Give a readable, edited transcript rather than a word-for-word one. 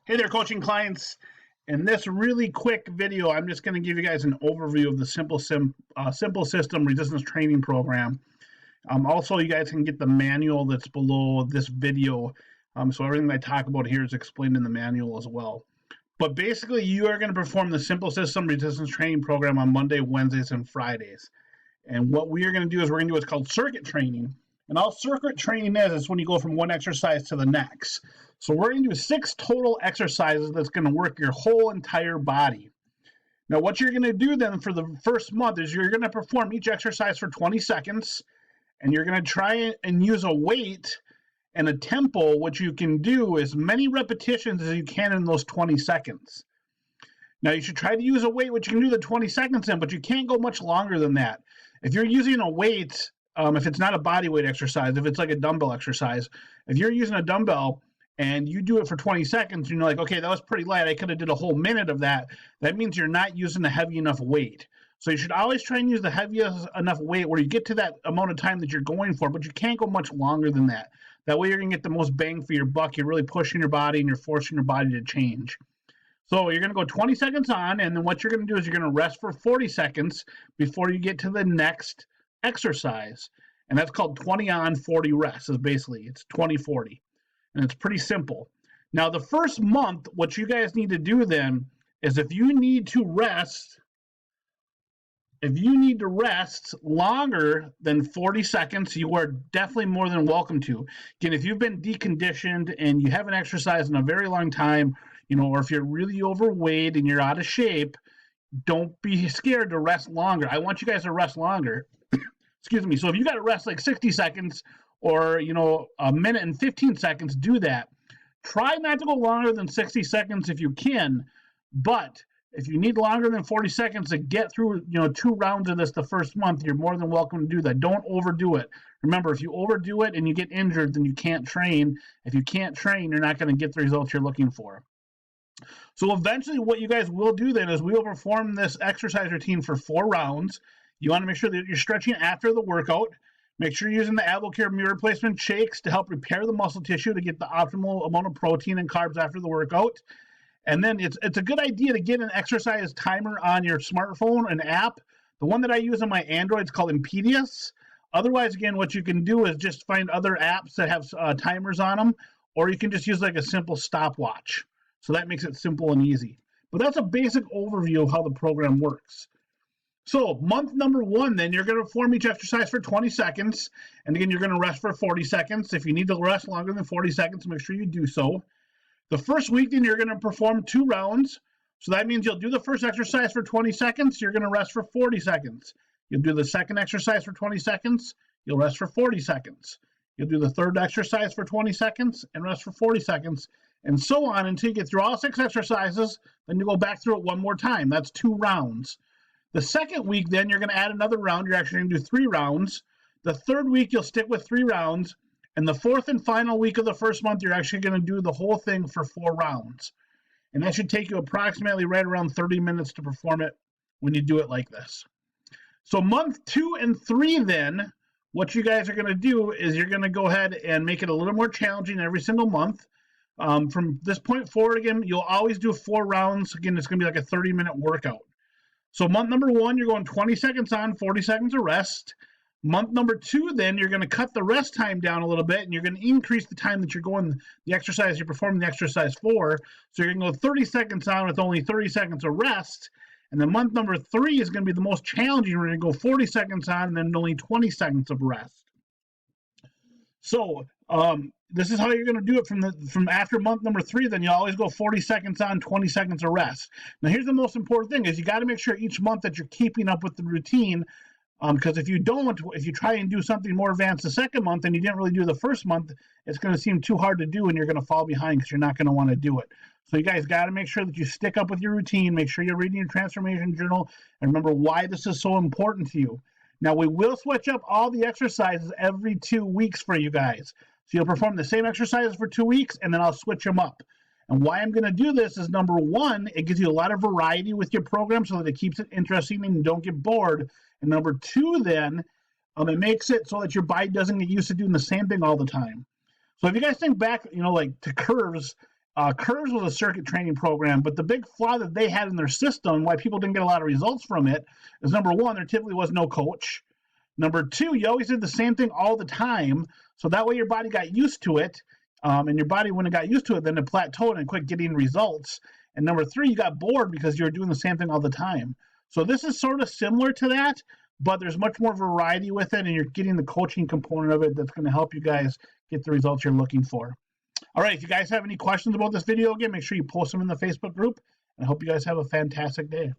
Hey there, coaching clients. In this really quick video, I'm just going to give you guys an overview of the SimpleSystem resistance training program. Also, you guys can get the manual that's below this video. So everything I talk about here is explained in the manual as well. But basically, you are going to perform the SimpleSystem resistance training program on Monday, Wednesdays, and Fridays. And what we are going to do is we're going to do what's called circuit training. And all circuit training is when you go from one exercise to the next. So we're going to do 6 total exercises that's going to work your whole entire body. Now, what you're going to do then for the first month is you're going to perform each exercise for 20 seconds, and you're going to try and use a weight and a tempo. What you can do is many repetitions as you can in those 20 seconds. Now, you should try to use a weight, which you can do the 20 seconds in, but you can't go much longer than that. If you're using a weight, if it's not a body weight exercise, if it's like a dumbbell exercise, if you're using a dumbbell and you do it for 20 seconds, you're like, okay, that was pretty light. I could have did a whole minute of that. That means you're not using a heavy enough weight. So you should always try and use the heaviest enough weight where you get to that amount of time that you're going for, but you can't go much longer than that. That way you're going to get the most bang for your buck. You're really pushing your body and you're forcing your body to change. So you're going to go 20 seconds on, and then what you're going to do is you're going to rest for 40 seconds before you get to the next exercise. And that's called 20 on, 40 rest. Is basically, it's 20-40. And it's pretty simple. Now, the first month, what you guys need to do then is if you need to rest longer than 40 seconds, you are definitely more than welcome to. Again, if you've been deconditioned and you haven't exercised in a very long time, or if you're really overweight and you're out of shape, don't be scared to rest longer. I want you guys to rest longer. Excuse me. So if you got to rest like 60 seconds or, a minute and 15 seconds, do that. Try not to go longer than 60 seconds if you can, but if you need longer than 40 seconds to get through, 2 rounds of this the first month, you're more than welcome to do that. Don't overdo it. Remember, if you overdo it and you get injured, then you can't train. If you can't train, you're not going to get the results you're looking for. So eventually what you guys will do then is we will perform this exercise routine for 4 rounds. You want to make sure that you're stretching after the workout. Make sure you're using the AvoCare meal replacement shakes to help repair the muscle tissue to get the optimal amount of protein and carbs after the workout. And then it's a good idea to get an exercise timer on your smartphone, an app. The one that I use on my Android is called Impedius. Otherwise, again, what you can do is just find other apps that have timers on them, or you can just use like a simple stopwatch. So that makes it simple and easy. But that's a basic overview of how the program works. So month number 1, then you're going to perform each exercise for 20 seconds. And again, you're going to rest for 40 seconds. If you need to rest longer than 40 seconds, make sure you do so. The first week, then you're going to perform 2 rounds. So that means you'll do the first exercise for 20 seconds. You're going to rest for 40 seconds. You'll do the second exercise for 20 seconds. You'll rest for 40 seconds. You'll do the third exercise for 20 seconds and rest for 40 seconds. And so on until you get through all 6 exercises. Then you go back through it one more time. That's 2 rounds. The second week, then, you're going to add another round. You're actually going to do 3 rounds. The third week, you'll stick with 3 rounds. And the fourth and final week of the first month, you're actually going to do the whole thing for 4 rounds. And that should take you approximately right around 30 minutes to perform it when you do it like this. So month 2 and 3, then, what you guys are going to do is you're going to go ahead and make it a little more challenging every single month. From this point forward, again, you'll always do 4 rounds. Again, it's going to be like a 30-minute workout. So month number 1, you're going 20 seconds on, 40 seconds of rest. Month number 2, then you're going to cut the rest time down a little bit, and you're going to increase the time that you're going the exercise you're performing the exercise for. So you're going to go 30 seconds on with only 30 seconds of rest. And then month number 3 is going to be the most challenging. We're going to go 40 seconds on and then only 20 seconds of rest. So this is how you're going to do it from after month number 3. Then you always go 40 seconds on, 20 seconds of rest. Now here's the most important thing: is you got to make sure each month that you're keeping up with the routine. Because if you try and do something more advanced the second month and you didn't really do the first month, it's going to seem too hard to do and you're going to fall behind because you're not going to want to do it. So you guys got to make sure that you stick up with your routine. Make sure you're reading your transformation journal and remember why this is so important to you. Now, we will switch up all the exercises every 2 weeks for you guys. So you'll perform the same exercises for 2 weeks and then I'll switch them up. And why I'm going to do this is, number 1, it gives you a lot of variety with your program so that it keeps it interesting and you don't get bored. And number 2, then, it makes it so that your body doesn't get used to doing the same thing all the time. So if you guys think back, like to curves, Curves was a circuit training program, but the big flaw that they had in their system, why people didn't get a lot of results from it, is number one, there typically was no coach. Number two, you always did the same thing all the time, so that way your body got used to it, and your body, when it got used to it, then it plateaued and quit getting results. And number three, you got bored because you were doing the same thing all the time. So this is sort of similar to that, but there's much more variety with it, and you're getting the coaching component of it that's going to help you guys get the results you're looking for. All right, if you guys have any questions about this video, again, make sure you post them in the Facebook group, and I hope you guys have a fantastic day.